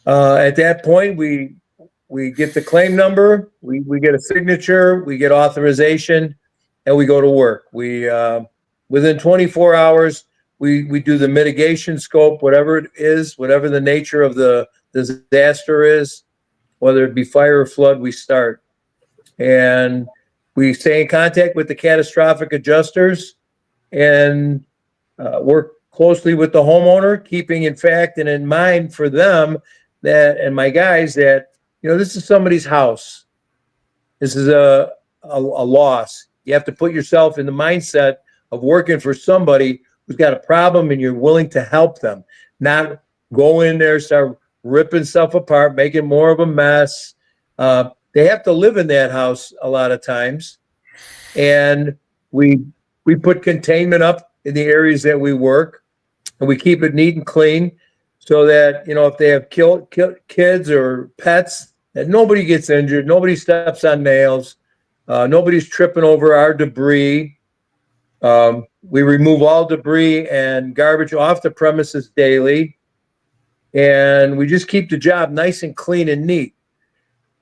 At that point, we get the claim number, we get a signature, we get authorization, and we go to work. We within 24 hours, we do the mitigation scope, whatever it is, whatever the nature of the disaster is, whether it be fire or flood, we start. And we stay in contact with the catastrophic adjusters and work closely with the homeowner, keeping in fact and in mind for them that, and my guys, that, this is somebody's house. This is a loss. You have to put yourself in the mindset of working for somebody who's got a problem and you're willing to help them, not go in there, start ripping stuff apart, making more of a mess. They have to live in that house a lot of times. And we put containment up in the areas that we work, and we keep it neat and clean so that, if they have kids or pets, that nobody gets injured, nobody steps on nails, nobody's tripping over our debris. We remove all debris and garbage off the premises daily, and we just keep the job nice and clean and neat.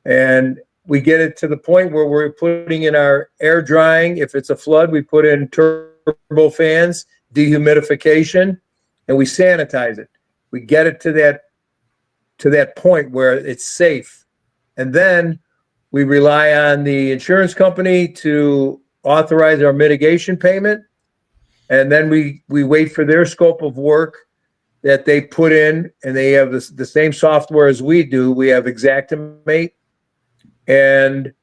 And we get it to the point where we're putting in our air drying. If it's a flood, we put in turbo fans, dehumidification, and we sanitize it. We get it to that point where it's safe. And then we rely on the insurance company to authorize our mitigation payment. And then we wait for their scope of work that they put in, and they have the same software as we do. We have Xactimate. And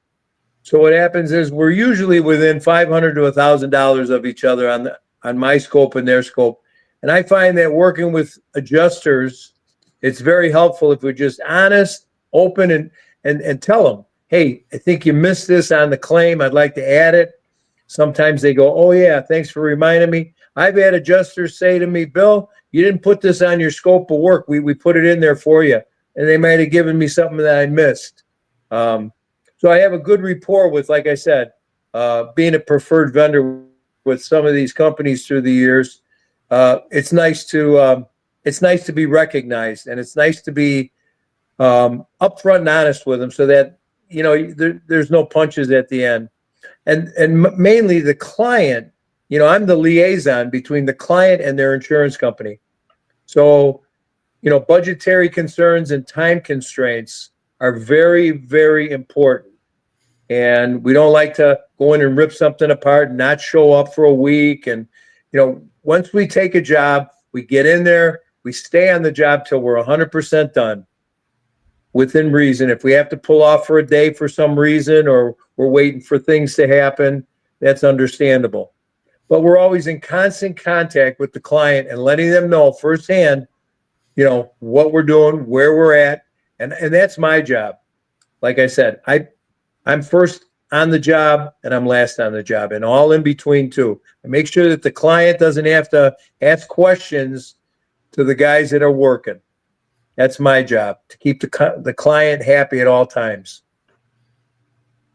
so what happens is we're usually within $500 to $1,000 of each other on my scope and their scope. And I find that working with adjusters, it's very helpful if we're just honest, open, and tell them, hey, I think you missed this on the claim. I'd like to add it. Sometimes they go, oh, yeah, thanks for reminding me. I've had adjusters say to me, Bill, you didn't put this on your scope of work. We put it in there for you. And they might have given me something that I missed. So I have a good rapport with, like I said, being a preferred vendor with some of these companies through the years. It's nice to be recognized, and it's nice to be upfront and honest with them, so that there's no punches at the end. And mainly the client. I'm the liaison between the client and their insurance company. So, budgetary concerns and time constraints are very, very important. And we don't like to go in and rip something apart and not show up for a week. And, once we take a job, we get in there, we stay on the job till we're 100% done within reason. If we have to pull off for a day for some reason, or we're waiting for things to happen, that's understandable. But we're always in constant contact with the client and letting them know firsthand, what we're doing, where we're at. And that's my job. Like I said, I'm first on the job and I'm last on the job, and all in between too. I make sure that the client doesn't have to ask questions to the guys that are working. That's my job, to keep the client happy at all times.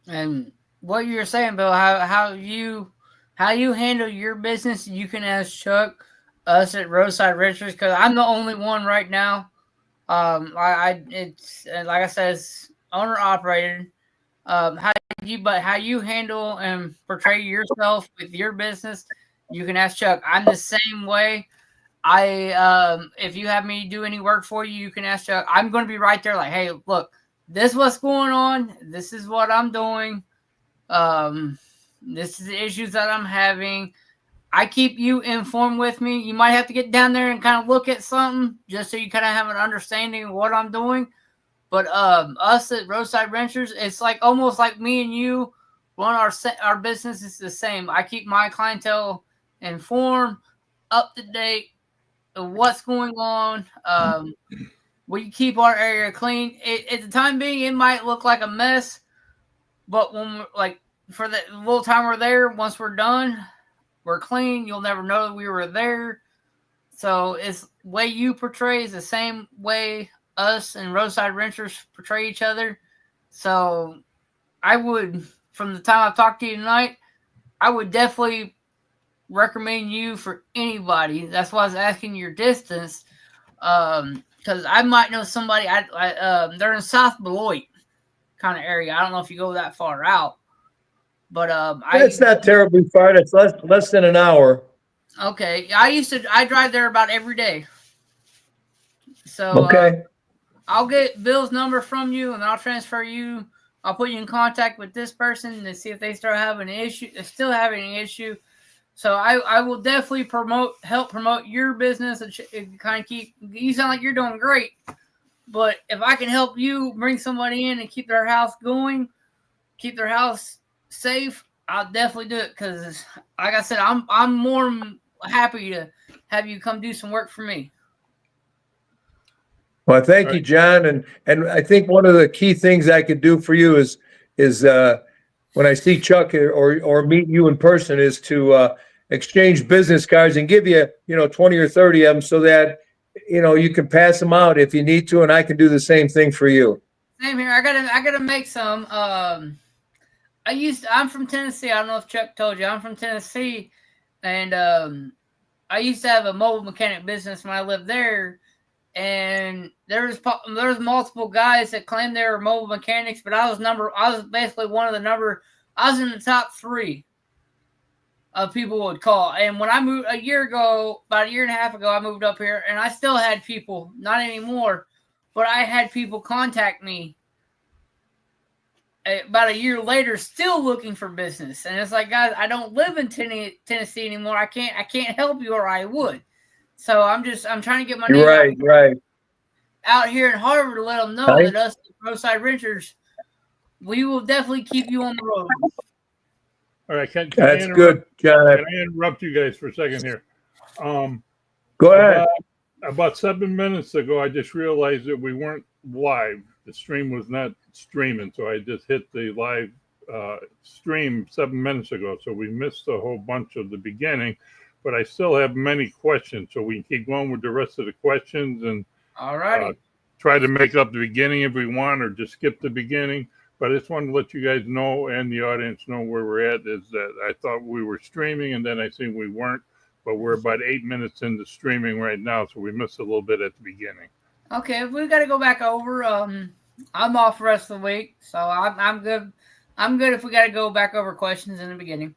And what you're saying, Bill, how you handle your business, you can ask Chuck, us at Roadside Renters, because I'm the only one right now. It's like I said, it's owner operated. How you handle and portray yourself with your business, you can ask Chuck. I'm the same way. If you have me do any work for you, you can ask Chuck. I'm going to be right there, like, hey, look, this is what's going on. This is what I'm doing. This is the issues that I'm having. I keep you informed with me. You might have to get down there and kind of look at something just so you kind of have an understanding of what I'm doing. But us at Roadside Renters, it's like almost like me and you run our business is the same. I keep my clientele informed, up to date of what's going on. We keep our area clean. At the time being, it might look like a mess, but when we're, like, for the little time we're there, once we're done, we're clean. You'll never know that we were there. So it's the way you portray is the same way us and Roadside Renters portray each other. So I would, from the time I've talked to you tonight, I would definitely recommend you for anybody. That's why I was asking your distance. because I might know somebody. They're in South Beloit kind of area. I don't know if you go that far out, but It's not terribly far. It's less than an hour. Okay, I drive there about every day. So Okay. I'll get Bill's number from you, and I'll transfer you. I'll put you in contact with this person to see if they still having an issue. So I will definitely help promote your business and kind of keep. You sound like you're doing great, but if I can help you bring somebody in and keep their house going, keep their house safe, I'll definitely do it. Because, like I said, I'm more happy to have you come do some work for me. Well, thank you, John. And I think one of the key things I could do for you is when I see Chuck or meet you in person is to exchange business cards and give you 20 or 30 of them so that you can pass them out if you need to, and I can do the same thing for you. Same here. I gotta make some. I'm from Tennessee. I don't know if Chuck told you. I'm from Tennessee, and I used to have a mobile mechanic business when I lived there. And there's multiple guys that claimed they were mobile mechanics, but I was basically one of I was in the top 3 of people would call. And when I moved about a year and a half ago, I moved up here, and I still had people, not anymore, but I had people contact me about a year later, still looking for business. And it's like, guys, I don't live in Tennessee anymore. I can't help you, or I would. So I'm trying to get my name out here in Harvard to let them know that us roadside renters, we will definitely keep you on the road. All right, that's good, John. Can I interrupt you guys for a second here? Go ahead. About 7 minutes ago, I just realized that we weren't live. The stream was not streaming, so I just hit the live stream 7 minutes ago. So we missed a whole bunch of the beginning. But I still have many questions, so we can keep going with the rest of the questions and try to make up the beginning if we want, or just skip the beginning. But I just wanted to let you guys know and the audience know where we're at. Is that I thought we were streaming, and then I think we weren't. But we're about 8 minutes into streaming right now, so we missed a little bit at the beginning. Okay, we got to go back over. I'm off the rest of the week, so I'm good. I'm good if we got to go back over questions in the beginning.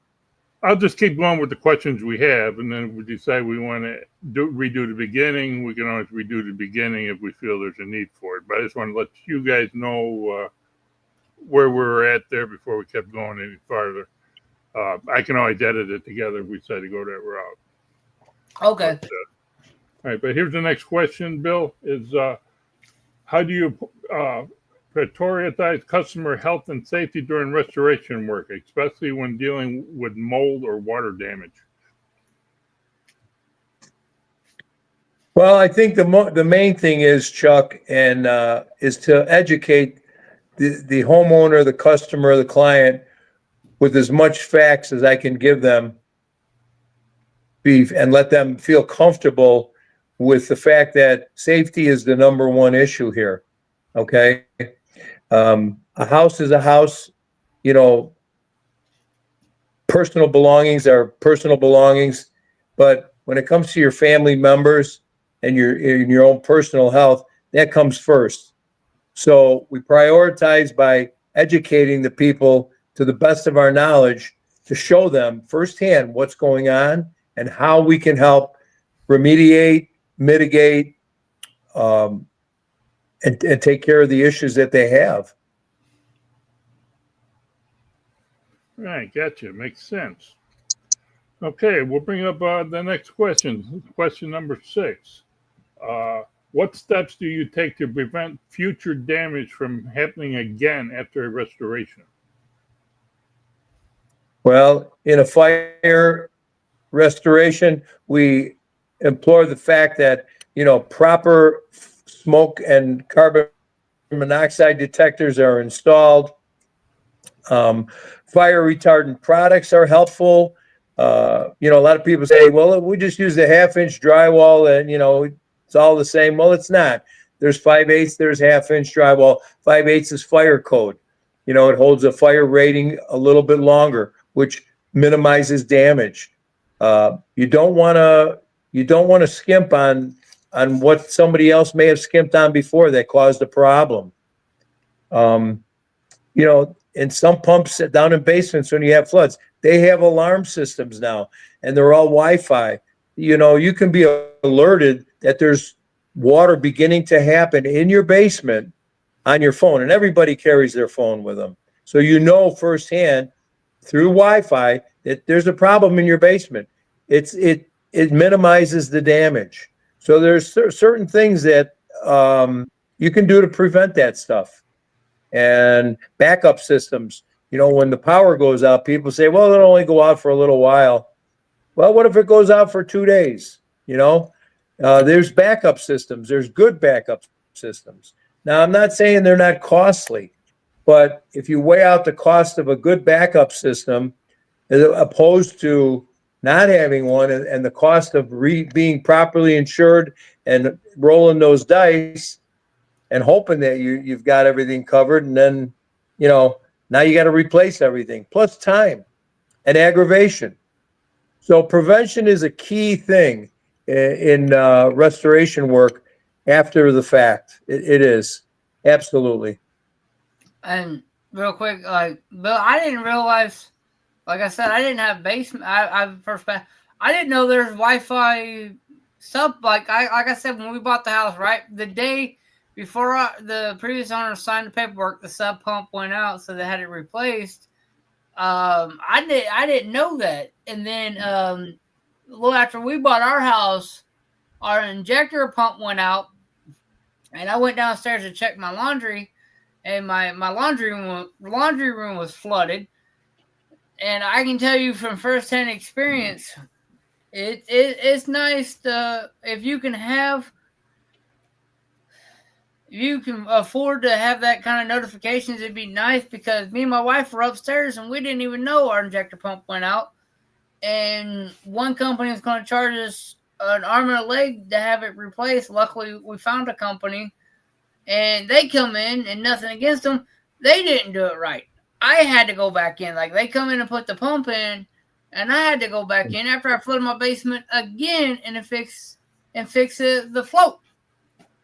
I'll just keep going with the questions we have, and then if we decide we want to redo the beginning, we can always redo the beginning if we feel there's a need for it. But I just want to let you guys know where we're at there before we kept going any farther. I can always edit it together if we decide to go that route. Okay. But, all right, but here's the next question, Bill, is how do you prioritize customer health and safety during restoration work, especially when dealing with mold or water damage? Well, I think the main thing is, Chuck, and is to educate the homeowner, the customer, the client with as much facts as I can give them, and let them feel comfortable with the fact that safety is the number one issue here. Okay. A house is a house, personal belongings are personal belongings, but when it comes to your family members and your own personal health, that comes first. So we prioritize by educating the people to the best of our knowledge to show them firsthand what's going on and how we can help remediate, mitigate, and take care of the issues that they have. Right, gotcha. Makes sense. Okay, we'll bring up the next question. Question number 6. What steps do you take to prevent future damage from happening again after a restoration? Well, in a fire restoration, we implore the fact that, proper smoke and carbon monoxide detectors are installed. Fire retardant products are helpful. A lot of people say, well, we just use the 1/2-inch drywall and, it's all the same. Well, it's not. There's 5/8, there's 1/2-inch drywall. 5/8 is fire code. It holds a fire rating a little bit longer, which minimizes damage. You don't want to skimp on on what somebody else may have skimped on before that caused a problem. You know, and some pumps down in basements when you have floods, they have alarm systems now, and they're all Wi-Fi. You know, you can be alerted that there's water beginning to happen in your basement on your phone, and everybody carries their phone with them. So you know firsthand through Wi-Fi that there's a problem in your basement. It minimizes the damage. So there's certain things that you can do to prevent that stuff. And backup systems, you know, when the power goes out, people say, well, it'll only go out for a little while. Well, what if it goes out for 2 days? You know, there's backup systems. There's good backup systems. Now, I'm not saying they're not costly, but if you weigh out the cost of a good backup system as opposed to not having one, and the cost of being properly insured and rolling those dice and hoping that you've got everything covered, and then, you know, now you got to replace everything, plus time and aggravation. So prevention is a key thing in restoration work after the fact. It is, absolutely. And real quick, like, Bill, I didn't realize, like I said, I didn't have basement. I didn't know there's Wi-Fi stuff. Like I said, when we bought the house, right, the day before the previous owner signed the paperwork, the sub pump went out, so they had it replaced. I didn't know that, and then a little after we bought our house, our injector pump went out, and I went downstairs to check my laundry, and my laundry room was flooded. And I can tell you from firsthand experience, it's nice to, if you can afford to have that kind of notifications, it'd be nice, because me and my wife were upstairs and we didn't even know our injector pump went out. And one company was going to charge us an arm and a leg to have it replaced. Luckily, we found a company, and they come in, and nothing against them, they didn't do it right. I had to go back in. Like, they come in and put the pump in, and I had to go back in after I flooded my basement again and fix the float.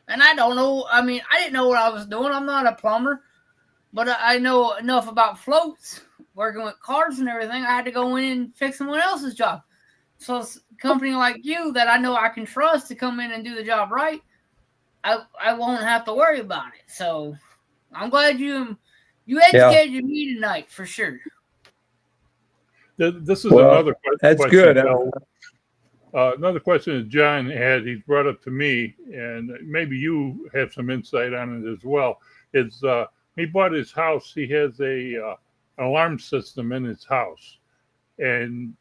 And I don't know. I mean, I didn't know what I was doing. I'm not a plumber, but I know enough about floats, working with cars and everything. I had to go in and fix someone else's job. So a company like you that I know I can trust to come in and do the job right, I won't have to worry about it. So I'm glad you educated me tonight, for sure. This is another question. That's good. Another question that John had, he's brought up to me, and maybe you have some insight on it as well. It's he bought his house. He has an alarm system in his house, and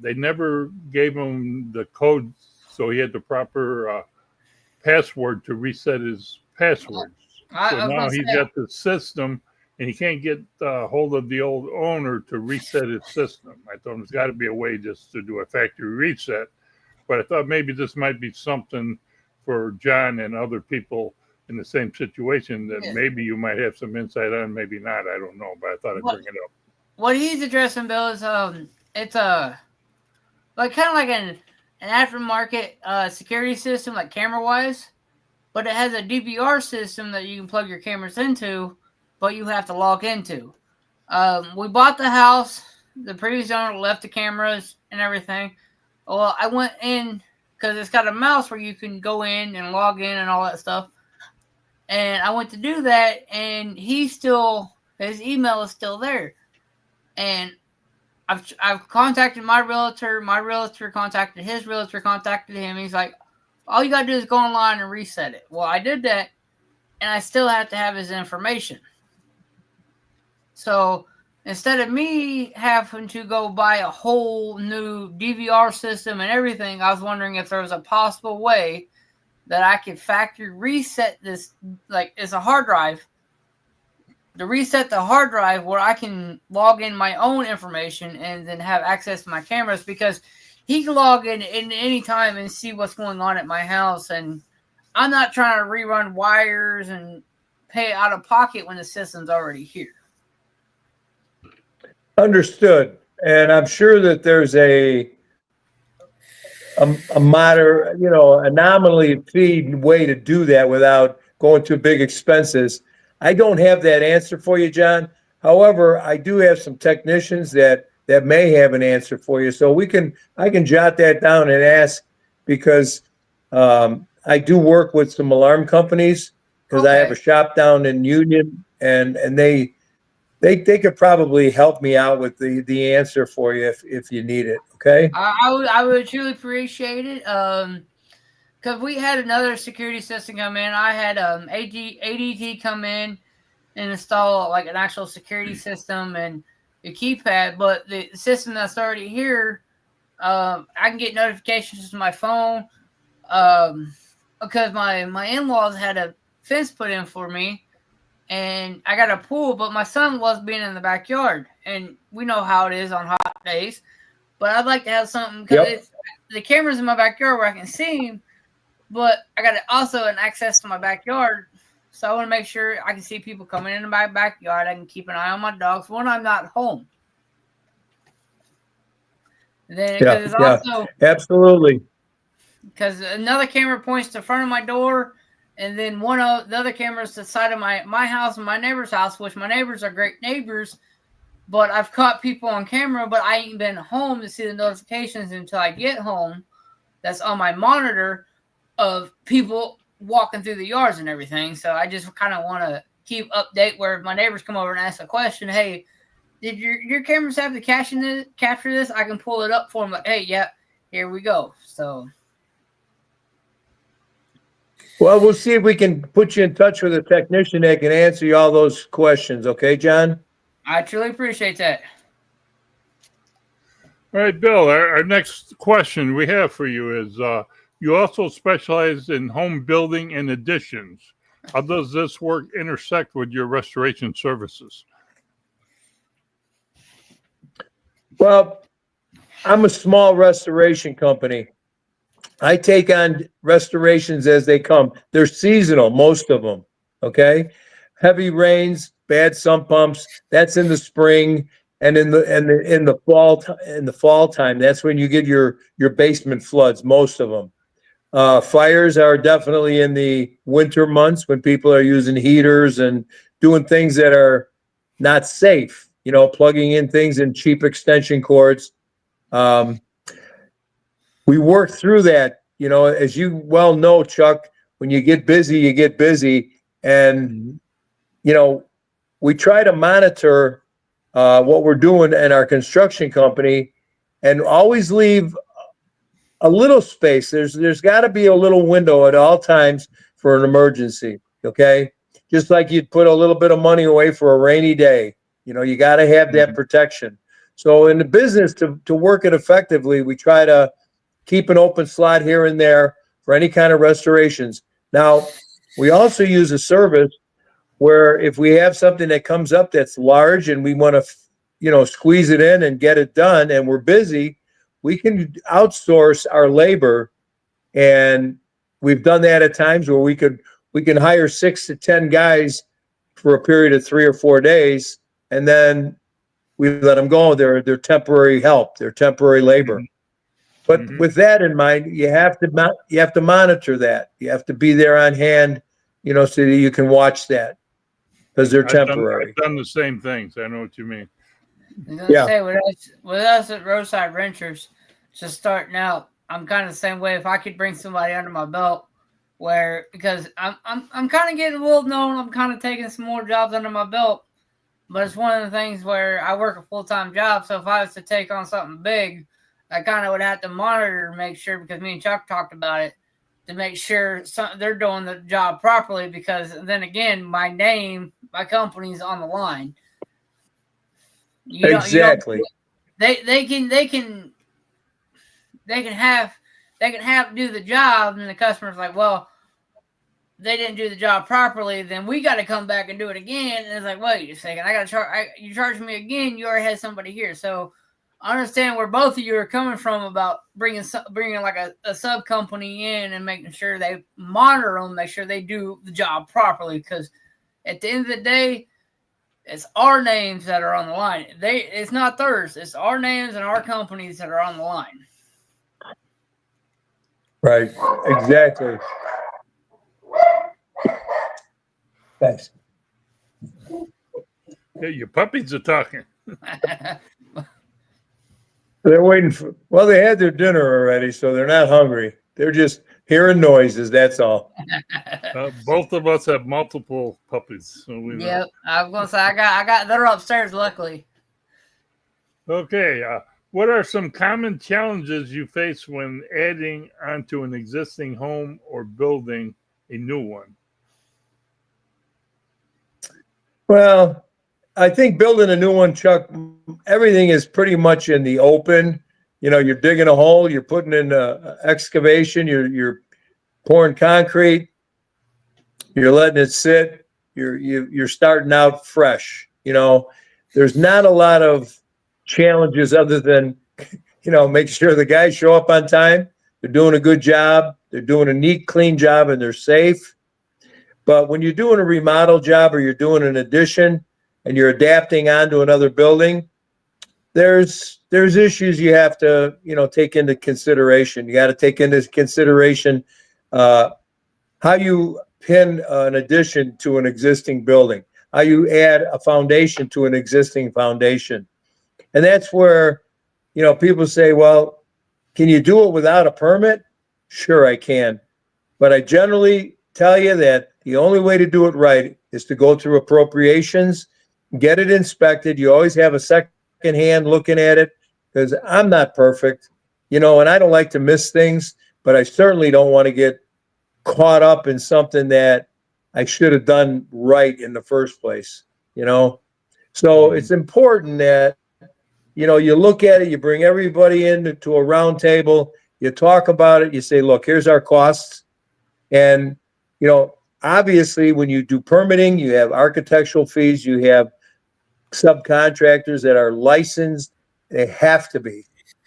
they never gave him the code, so he had the proper password to reset his passwords. So now he's got the system, and he can't get hold of the old owner to reset his system. I told him there's got to be a way just to do a factory reset. But I thought maybe this might be something for John and other people in the same situation that maybe you might have some insight on, maybe not. I don't know, but I thought I'd bring it up. What he's addressing, Bill, is it's a like kind of like an aftermarket security system, like camera-wise, but it has a DVR system that you can plug your cameras into, but you have to log into. We bought the house. The previous owner left the cameras and everything. Well, I went in because it's got a mouse where you can go in and log in and all that stuff. And I went to do that, and his email is still there. And I've contacted my realtor. My realtor contacted his realtor, contacted him. He's like, all you got to do is go online and reset it. Well, I did that, and I still have to have his information. So instead of me having to go buy a whole new DVR system and everything, I was wondering if there was a possible way that I could factory reset this, like it's a hard drive, to reset the hard drive where I can log in my own information and then have access to my cameras, because he can log in any time and see what's going on at my house. And I'm not trying to rerun wires and pay out of pocket when the system's already here. Understood. And I'm sure that there's a moderate, anomaly fee way to do that without going to big expenses. I don't have that answer for you, John. However, I do have some technicians that may have an answer for you. So I can jot that down and ask, because I do work with some alarm companies, because I have a shop down in Union, and they could probably help me out with the answer for you if you need it. Okay. I would truly appreciate it. Because we had another security system come in. I had ADT come in and install like an actual security system and a keypad. But the system that's already here, I can get notifications to my phone. Because my in-laws had a fence put in for me, and I got a pool, but my son loves being in the backyard, and we know how it is on hot days. But I'd like to have something, because the camera's in my backyard where I can see him, but I got also an access to my backyard. So I want to make sure I can see people coming into my backyard. I can keep an eye on my dogs when I'm not home. And then, because also absolutely. Because another camera points to the front of my door, and then one of the other cameras to the side of my house and my neighbor's house, which my neighbors are great neighbors. But I've caught people on camera, but I ain't been home to see the notifications until I get home. That's on my monitor of people walking through the yards and everything. So I just kind of want to keep update where my neighbors come over and ask a question. Hey, did your cameras have the capture this? I can pull it up for them. Like, hey, yeah, here we go. So. Well, we'll see if we can put you in touch with a technician that can answer you all those questions. Okay, John? I truly appreciate that. All right, Bill, our next question we have for you is, you also specialize in home building and additions. How does this work intersect with your restoration services? Well, I'm a small restoration company. I take on restorations as they come. They're seasonal, most of them. Okay, heavy rains, bad sump pumps. That's in the spring, and in the fall time. That's when you get your basement floods. Most of them. Fires are definitely in the winter months when people are using heaters and doing things that are not safe. Plugging in things in cheap extension cords. We work through that, as you well know, Chuck, when you get busy, you get busy. And, we try to monitor what we're doing in our construction company and always leave a little space. There's got to be a little window at all times for an emergency, okay? Just like you'd put a little bit of money away for a rainy day. You got to have that protection. So in the business, to work it effectively, we try to keep an open slot here and there for any kind of restorations. Now, we also use a service where if we have something that comes up that's large and we want to, squeeze it in and get it done, and we're busy, we can outsource our labor. And we've done that at times where we can hire 6 to 10 guys for a period of 3 or 4 days, and then we let them go. They're temporary help. They're temporary labor. But with that in mind, you have to monitor that. You have to be there on hand, so that you can watch that, because they're temporary. I've done the same things. I know what you mean. Say, with us at Roadside Renters, just starting out, I'm kind of the same way. If I could bring somebody under my belt, because I'm kind of getting a little known, I'm kind of taking some more jobs under my belt. But it's one of the things where I work a full-time job, so if I was to take on something big, I kind of would have to monitor to make sure, because me and Chuck talked about it, to make sure they're doing the job properly, because then again, my company's on the line. Exactly. They can have do the job, and the customer's like, well, they didn't do the job properly, then we got to come back and do it again. And it's like, wait a second, I got to charge. You charge me again. You already had somebody here, so I understand where both of you are coming from about bringing like a sub company in and making sure they monitor them, make sure they do the job properly. Because at the end of the day, it's our names that are on the line. It's not theirs. It's our names and our companies that are on the line. Right, exactly. Thanks. Yeah, your puppies are talking. They're waiting for, well, they had their dinner already, so they're not hungry. They're just hearing noises, that's all. Both of us have multiple puppies, so we know. Yep, I was gonna say I got they're upstairs. Luckily, Okay, what are some common challenges you face when adding onto an existing home or building a new one? Well, I think building a new one, Chuck, everything is pretty much in the open. You know, you're digging a hole, you're putting in excavation, you're pouring concrete, you're letting it sit, you're starting out fresh. You know, there's not a lot of challenges other than, you know, make sure the guys show up on time, they're doing a good job, they're doing a neat, clean job, and they're safe. But when you're doing a remodel job or you're doing an addition and you're adapting onto another building, there's issues you have to, you know, take into consideration. You got to take into consideration how you pin an addition to an existing building, how you add a foundation to an existing foundation. And that's where, you know, people say, well, can you do it without a permit? Sure, I can. But I generally tell you that the only way to do it right is to go through appropriations, get it inspected. You always have a second hand looking at it, because I'm not perfect, you know, and I don't like to miss things, but I certainly don't want to get caught up in something that I should have done right in the first place, you know? So it's important that, you know, you look at it, you bring everybody into a round table, you talk about it, you say, look, here's our costs. And, you know, obviously when you do permitting, you have architectural fees, you have subcontractors that are licensed. They have to be,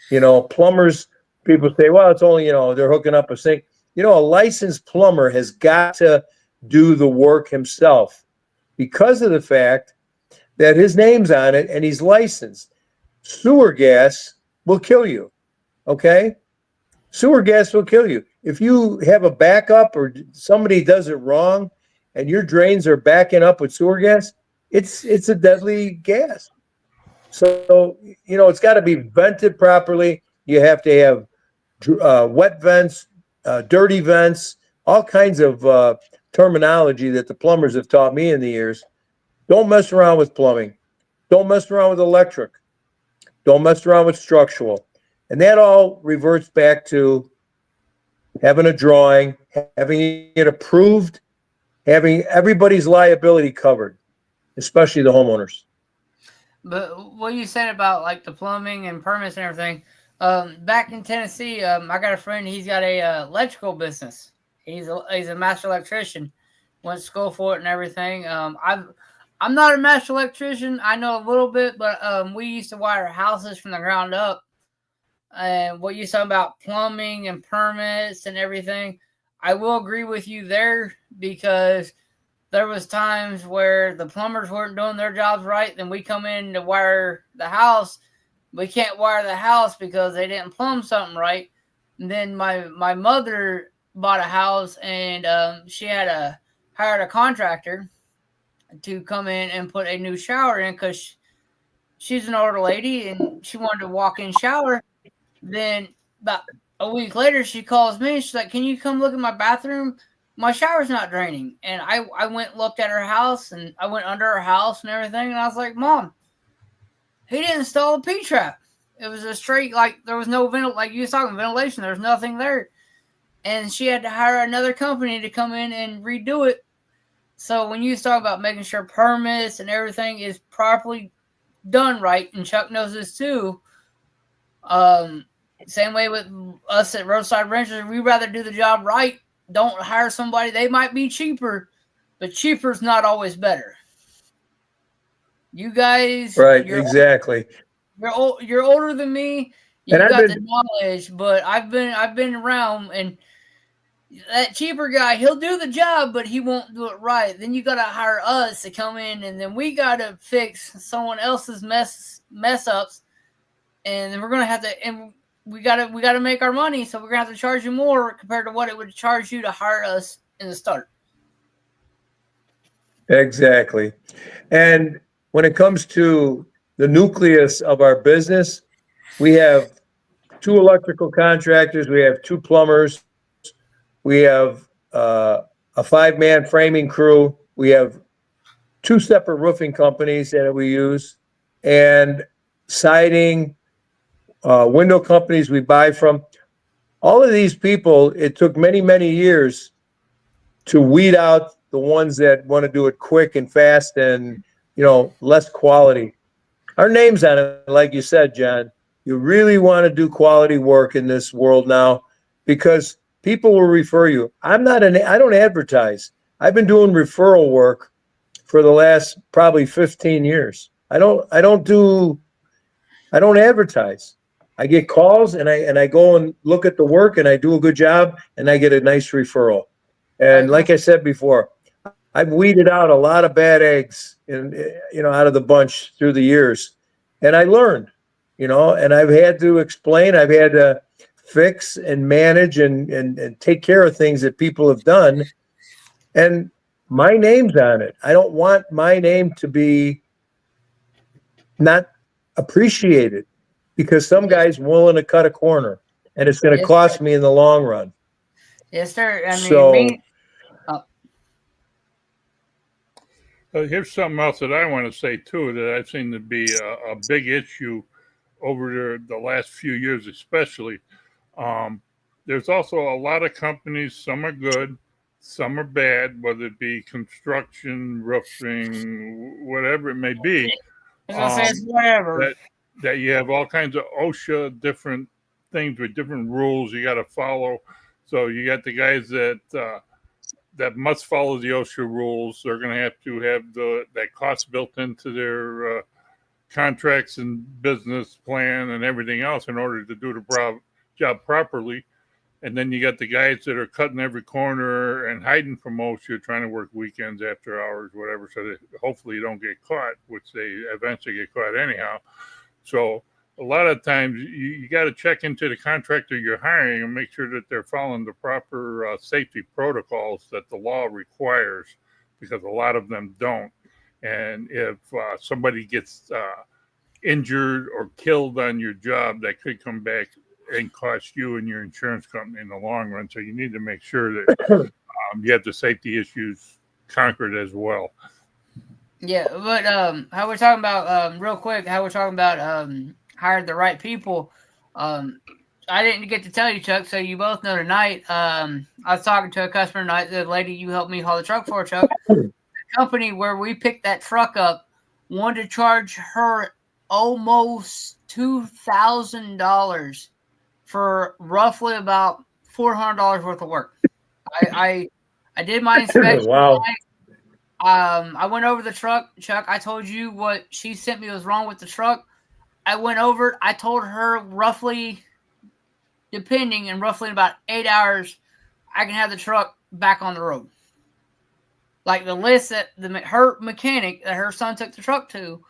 you know, plumbers. People say, well, it's only, you know, they're hooking up a sink. You know, a licensed plumber has got to do the work himself because of the fact that his name's on it and he's licensed. Sewer gas will kill you. Okay. Sewer gas will kill you. If you have a backup or somebody does it wrong and your drains are backing up with sewer gas, it's a deadly gas. So, you know, it's got to be vented properly. You have to have wet vents, dirty vents, all kinds of terminology that the plumbers have taught me in the years. Don't mess around with plumbing. Don't mess around with electric. Don't mess around with structural. And that all reverts back to having a drawing, having it approved, having everybody's liability covered, especially the homeowners. but what you said about like the plumbing and permits and everything, back in Tennessee, I got a friend. He's got a electrical business. He's a master electrician. Went to school for it and everything. I'm not a master electrician. I know a little bit, but we used to wire houses from the ground up. And what you said about plumbing and permits and everything, I will agree with you there, because there was times where the plumbers weren't doing their jobs right. Then we come in to wire the house. We can't wire the house because they didn't plumb something right. And then my mother bought a house, and she had hired a contractor to come in and put a new shower in, because she's an older lady and she wanted to walk in shower. Then about a week later, she calls me. She's like, "Can you come look at my bathroom? My shower's not draining." And I went and looked at her house, and I went under her house and everything. And I was like, "Mom, he didn't install a P-trap. It was a straight, like, there was no like you was talking ventilation. There was nothing there." And she had to hire another company to come in and redo it. So when you talk about making sure permits and everything is properly done right, and Chuck knows this too, same way with us at Roadside Renters, we rather do the job right. Don't hire somebody. They might be cheaper, but cheaper is not always better. You guys, Right, exactly. You're older than me. You And got the knowledge, but I've been around, and that cheaper guy, he'll do the job, but he won't do it right. Then you got to hire us to come in, and then we got to fix someone else's mess ups, and then we're gonna have to. And we gotta make our money, so we're gonna have to charge you more compared to what it would charge you to hire us in the start. Exactly. And when it comes to the nucleus of our business, we have 2 electrical contractors, we have 2 plumbers, we have a 5-man framing crew, we have 2 separate roofing companies that we use, and siding, window companies we buy from. All of these people, it took many, many years to weed out the ones that want to do it quick and fast and, less quality. Our name's on it, like you said, John. You really want to do quality work in this world now because people will refer you. I don't advertise. I've been doing referral work for the last probably 15 years. I don't advertise. I get calls and I go and look at the work and I do a good job and I get a nice referral. And like I said before, I've weeded out a lot of bad eggs out of the bunch through the years. And I learned, and I've had to explain, I've had to fix and manage and take care of things that people have done. And my name's on it. I don't want my name to be not appreciated because some guy's willing to cut a corner and it's going to cost me in the long run. Yes, sir. I mean, here's something else that I want to say too that I've seen to be a big issue over the last few years, especially. There's also a lot of companies. Some are good, some are bad, whether it be construction, roofing, whatever it may be. Whatever. That you have all kinds of OSHA, different things with different rules you got to follow. So you got the guys that must follow the OSHA rules. They're going to have that cost built into their contracts and business plan and everything else in order to do the job properly. And then you got the guys that are cutting every corner and hiding from OSHA, trying to work weekends after hours, whatever, so that hopefully you don't get caught, which they eventually get caught anyhow. So a lot of times you got to check into the contractor you're hiring and make sure that they're following the proper safety protocols that the law requires, because a lot of them don't. And if somebody gets injured or killed on your job, that could come back and cost you and your insurance company in the long run. So you need to make sure that you have the safety issues conquered as well. Yeah, but how we're talking about real quick, hired the right people. I didn't get to tell you, Chuck, so you both know tonight. I was talking to a customer tonight, the lady you helped me haul the truck for, Chuck. The company where we picked that truck up wanted to charge her almost $2,000 for roughly about $400 worth of work. I did my inspection. Wow. I went over the truck, Chuck. I told you what she sent me was wrong with the truck. I went over it. I told her roughly in about 8 hours, I can have the truck back on the road. Like the list that her mechanic that her son took the truck to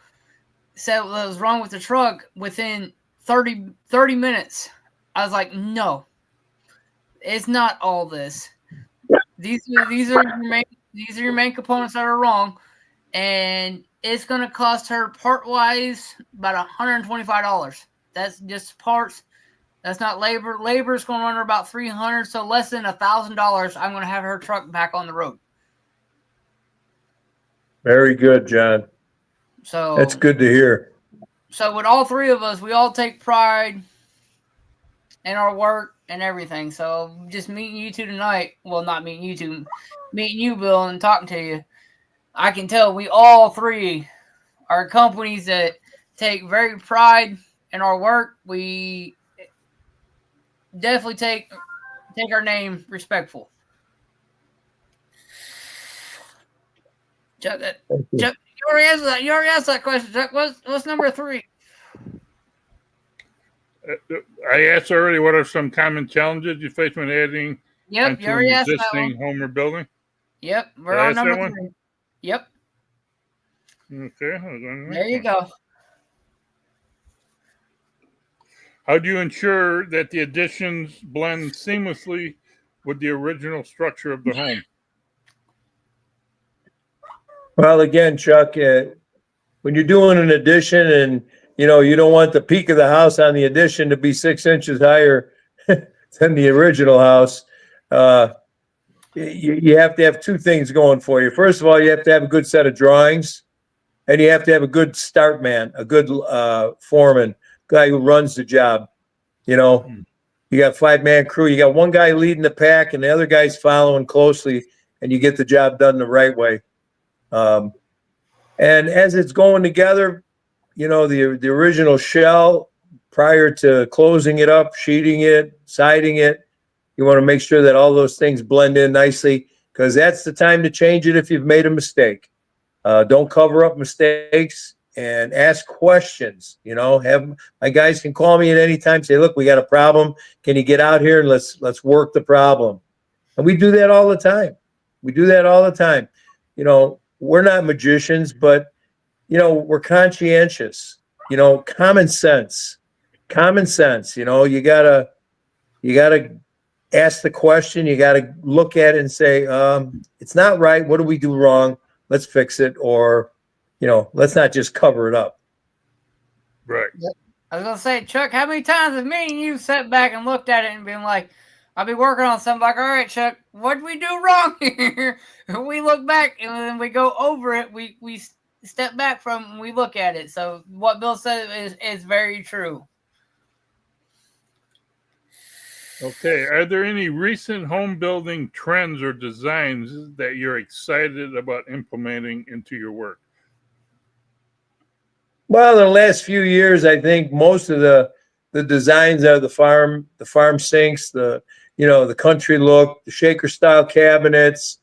said what was wrong with the truck within 30 minutes. I was like, no, it's not all this. These are your main components that are wrong, and it's going to cost her part-wise about $125. That's just parts. That's not labor. Labor is going to run her about $300, so less than $1,000. I'm going to have her truck back on the road. Very good, John. So that's good to hear. So with all three of us, we all take pride in our work and everything. So just meeting you two tonight, well, not meeting you two, meeting you, Bill, and talking to you, I can tell we all three are companies that take very pride in our work. We definitely take our name respectful. Chuck, you already answered that. You already asked that question, Chuck. What's number 3? I asked already. What are some common challenges you face when adding an existing home or building? Yep, we're on number 3. Yep. Okay. There you go. How do you ensure that the additions blend seamlessly with the original structure of the home? Well, again, Chuck, when you're doing an addition and, you don't want the peak of the house on the addition to be 6 inches higher than the original house, you have to have two things going for you. First of all, you have to have a good set of drawings, and you have to have a good start man, a good foreman, guy who runs the job. You got 5-man crew. You got one guy leading the pack, and the other guy's following closely, and you get the job done the right way. And as it's going together, the original shell, prior to closing it up, sheeting it, siding it, you want to make sure that all those things blend in nicely, because that's the time to change it if you've made a mistake. Don't cover up mistakes and ask questions. Have my guys can call me at any time, say, look, we got a problem. Can you get out here and let's work the problem? And we do that all the time. We're not magicians, but we're conscientious. Common sense. You gotta ask the question. You gotta look at it and say, it's not right. What do we do wrong? Let's fix it. Or, let's not just cover it up. Right. I was gonna say, Chuck, how many times have me and you sat back and looked at it and been like, I'll be working on something like, all right, Chuck, what did we do wrong here? And we look back and then we go over it. We step back from it and we look at it. So what Bill said is very true. Okay. Are there any recent home building trends or designs that you're excited about implementing into your work? Well, in the last few years, I think most of the designs are the farm sinks, the country look, the shaker style cabinets,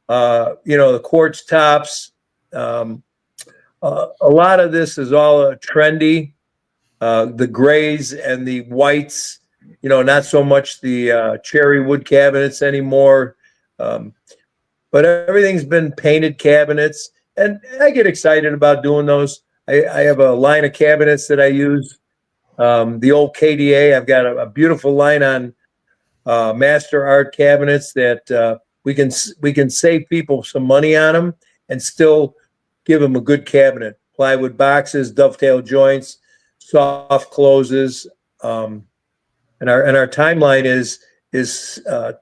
the quartz tops. A lot of this is all trendy. The grays and the whites, not so much the cherry wood cabinets anymore. But everything's been painted cabinets, and I get excited about doing those. I have a line of cabinets that I use. The old KDA, I've got a beautiful line on master art cabinets that we can save people some money on them and still give them a good cabinet. Plywood boxes, dovetail joints, soft closes, and our timeline is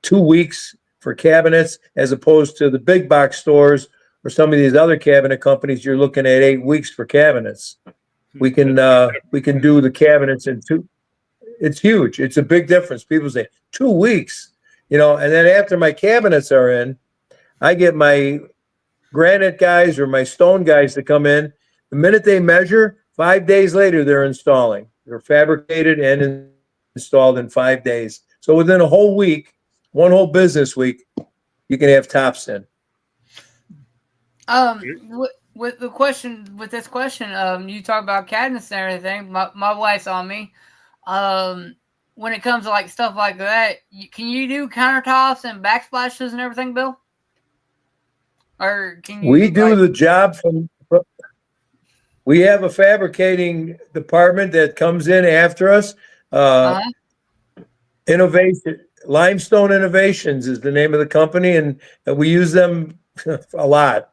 2 weeks for cabinets, as opposed to the big box stores or some of these other cabinet companies. You're looking at 8 weeks for cabinets. We can do the cabinets in 2. It's huge. It's a big difference. People say 2 weeks, and then after my cabinets are in, I get my granite guys or my stone guys to come in. The minute they measure, 5 days later, they're installing. They're fabricated and installed in 5 days. So within a whole week, one whole business week, you can have tops in. With this question, you talk about cabinets and everything. My wife's on me. When it comes to like stuff like that, can you do countertops and backsplashes and everything, Bill? Or can you? We do the job from. We have a fabricating department that comes in after us. Innovation, Limestone Innovations is the name of the company, and we use them a lot.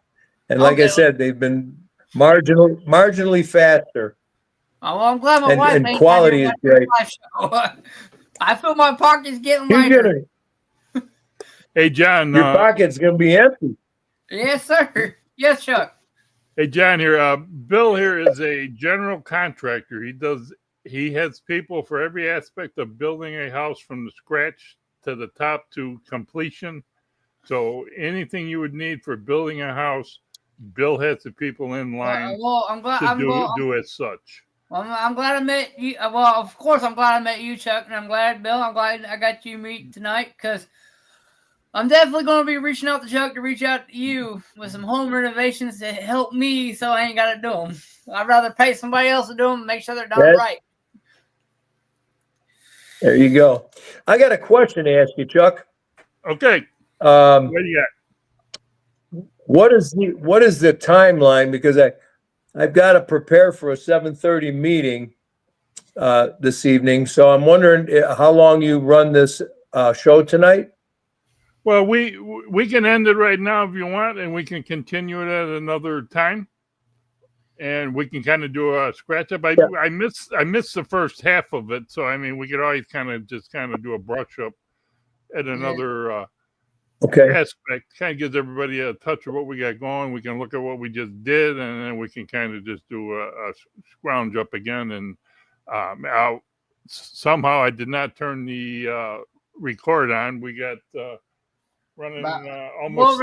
And like I said, they've been marginally faster. Oh, well, I'm glad my wife and ain't quality is great. I feel my pocket's getting lighter. Hey, John. Your pocket's going to be empty. Yes, sir. Yes, Chuck. Hey, John here. Bill here is a general contractor. He has people for every aspect of building a house from the scratch to the top to completion. So anything you would need for building a house, Bill has the people in line to do as such. Well, I'm glad I met you. Well, of course, I'm glad I met you, Chuck, and I'm glad, Bill, I got you meet tonight, because I'm definitely going to be reaching out to Chuck to reach out to you with some home renovations to help me, so I ain't got to do them. I'd rather pay somebody else to do them and make sure they're done right. There you go. I got a question to ask you, Chuck. Okay. What do you got? What is the timeline? Because I've got to prepare for a 7:30 meeting. this evening. So I'm wondering how long you run this show tonight? Well, we can end it right now if you want, and we can continue it at another time. And we can kind of do a scratch up. I missed the first half of it, so I mean, we could always kind of do a brush up at another aspect. Kind of gives everybody a touch of what we got going. We can look at what we just did, and then we can kind of just do a scrounge up again. And somehow I did not turn the record on. We got running almost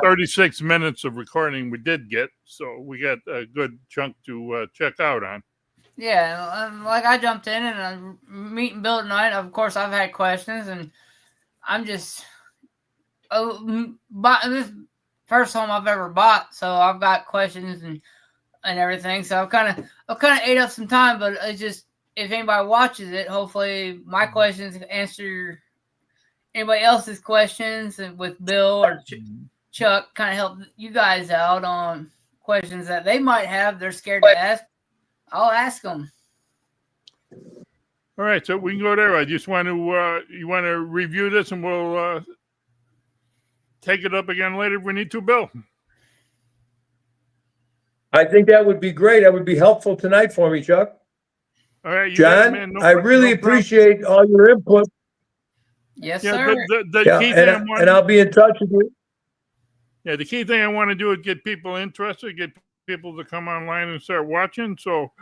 36 minutes of recording we did get, so we got a good chunk to check out on. Yeah, like I jumped in and I'm meeting Bill tonight. Of course, I've had questions, and I'm just this first home I've ever bought, so I've got questions and everything. So I've kind of ate up some time, but it's just if anybody watches it, hopefully my questions answer anybody else's questions, and with Bill or Chuck, kind of help you guys out on questions that they might have. They're scared to ask. I'll ask them. All right, so we can go there. I just want to you want to review this, and we'll take it up again later if we need to, Bill. I think that would be great. That would be helpful tonight for me, Chuck. All right, John, I really appreciate all your input. Yes, sir. The key thing and I'll be in touch with you. Yeah, the key thing I want to do is get people interested, get people to come online and start watching. So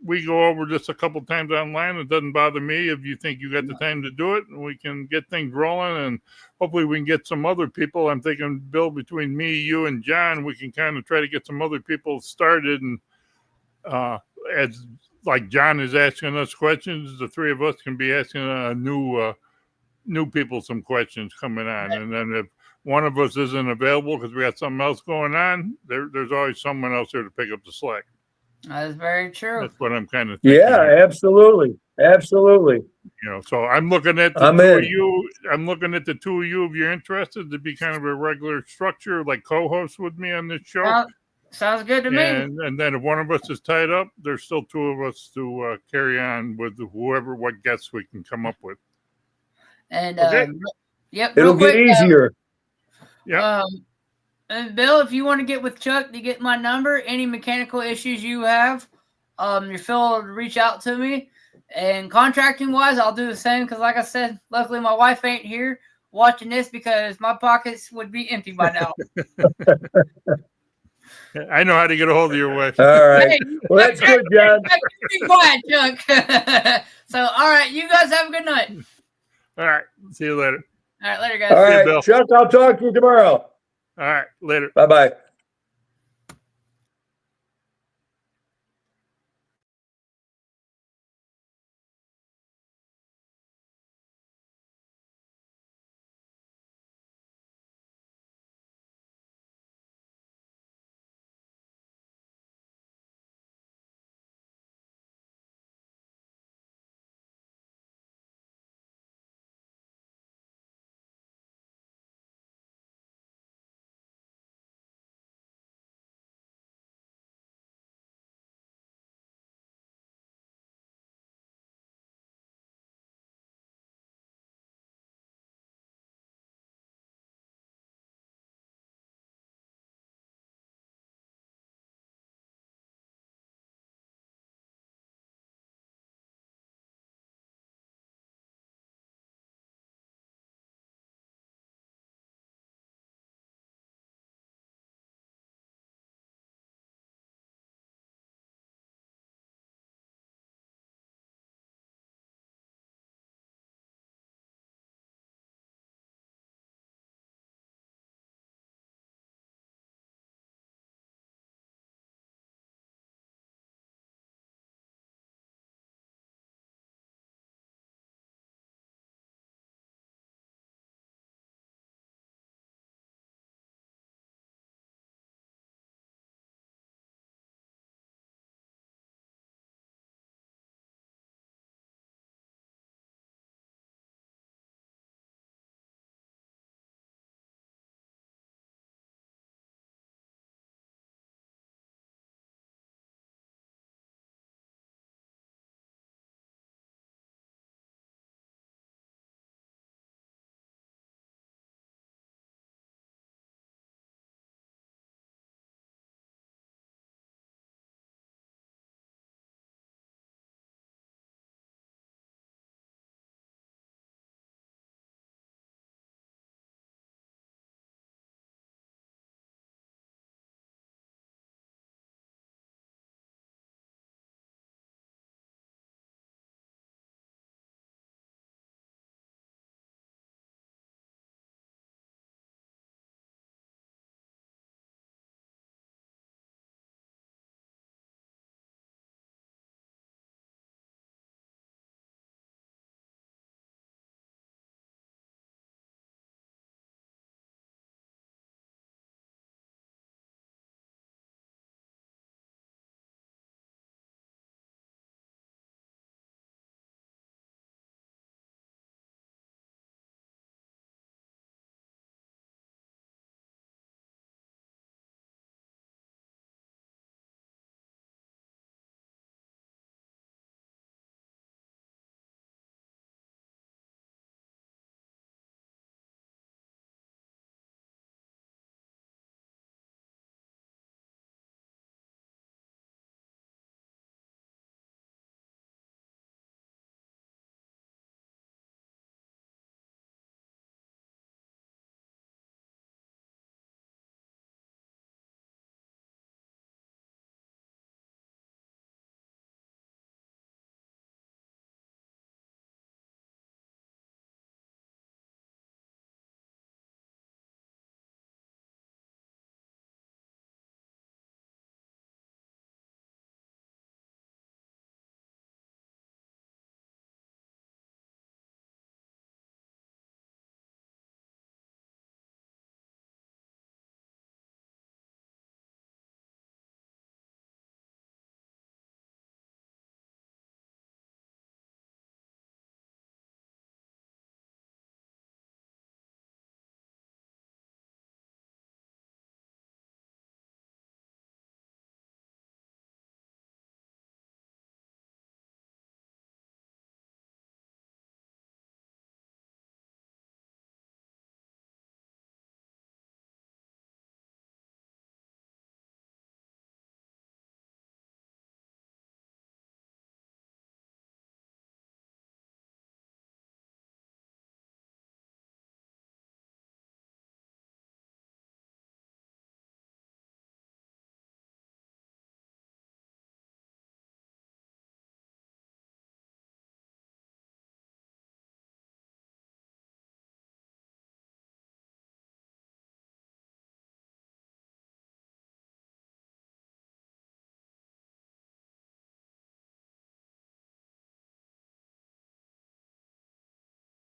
we go over this a couple times online. It doesn't bother me if you think you got the time to do it, and we can get things rolling, and hopefully we can get some other people. I'm thinking, Bill, between me, you, and John, we can kind of try to get some other people started. And as like John is asking us questions, the three of us can be asking new people some questions coming on. And then if one of us isn't available because we got something else going on, there's always someone else there to pick up the slack. That's very true. That's what I'm kind of thinking. Yeah, absolutely. Absolutely. You know, so I'm looking at the two of you. I'm looking at the two of you if you're interested to be kind of a regular structure, like co-host with me on this show. Sounds good to me. And then if one of us is tied up, there's still two of us to carry on with what guests we can come up with. And okay. Yep, it'll get easier. Yeah. And Bill, if you want to get with Chuck to get my number, any mechanical issues you have, you're free to reach out to me. And contracting wise, I'll do the same because, like I said, luckily my wife ain't here watching this because my pockets would be empty by now. I know how to get a hold of your wife. All right. Hey, well, that's good, John. Be quiet, Chuck. So, all right, you guys have a good night. All right. See you later. All right, later, guys. All right, Bill. Chuck, I'll talk to you tomorrow. All right, later. Bye-bye.